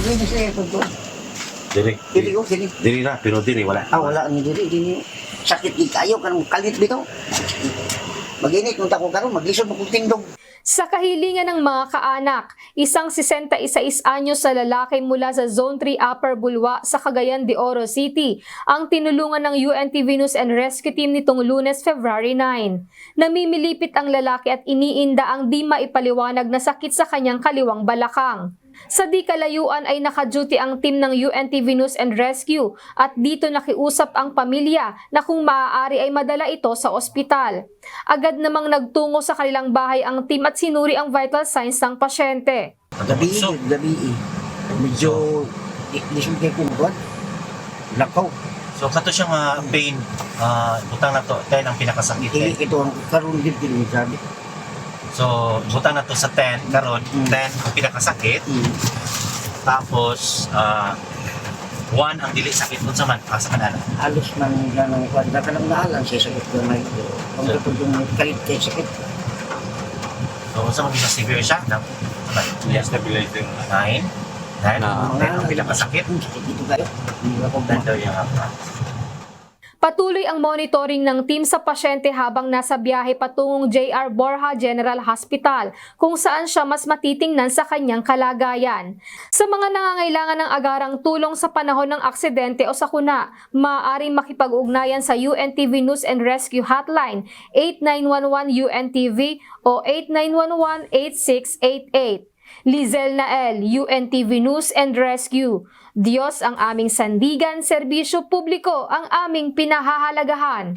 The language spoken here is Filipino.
Dili siya pagko. Diri. Dili ko, dili. Diri na, pero diri wala. Wala ni dili. Sakit di kayo kanang kalit bitaw. Maginit nung tako karon, maglisod mo kung tindog. Sa kahilingan ng mga kaanak, isang 66 anyos na lalaki mula sa Zone 3 Upper Bulwa sa Cagayan de Oro City ang tinulungan ng UNTV News and Rescue Team nitong Lunes, February 9. Namimilipit ang lalaki at iniinda ang di maipaliwanag na sakit sa kanyang kaliwang balakang. Sa di kalayuan ay naka-duty ang team ng UNTV News and Rescue at dito nakiusap ang pamilya na kung maaari ay madala ito sa ospital. Agad namang nagtungo sa kanilang bahay ang team at sinuri ang vital signs ng pasyente. Gabi. Medyo lisod kay kumbuan. Lakaw. So kato siya nga pain, butang na to, tayo ang pinakasakit. Ito ang karon din sabi. So butang na to sa 10 karon, 10 ang pinakasakit. Tapos 1 ang dili sakit kun sa man sa kanana. Halos man ganang kwanda ka lang naalan siya sakit ko na ito. Ang kapag yung kalit kay sakit. So sa mga severe siya na Stabilizer. 9 ang pinakasakit. Sakit dito kayo. Hindi ako Dito yung Patuloy ang monitoring ng team sa pasyente habang nasa biyahe patungong JR Borja General Hospital kung saan siya mas matitingnan sa kanyang kalagayan. Sa mga nangangailangan ng agarang tulong sa panahon ng aksidente o sakuna, maaaring makipag-ugnayan sa UNTV News and Rescue Hotline 8911 UNTV o 8911-8688. Lizel Nael, UNTV News and Rescue. Diyos ang aming sandigan, serbisyo publiko ang aming pinahahalagahan.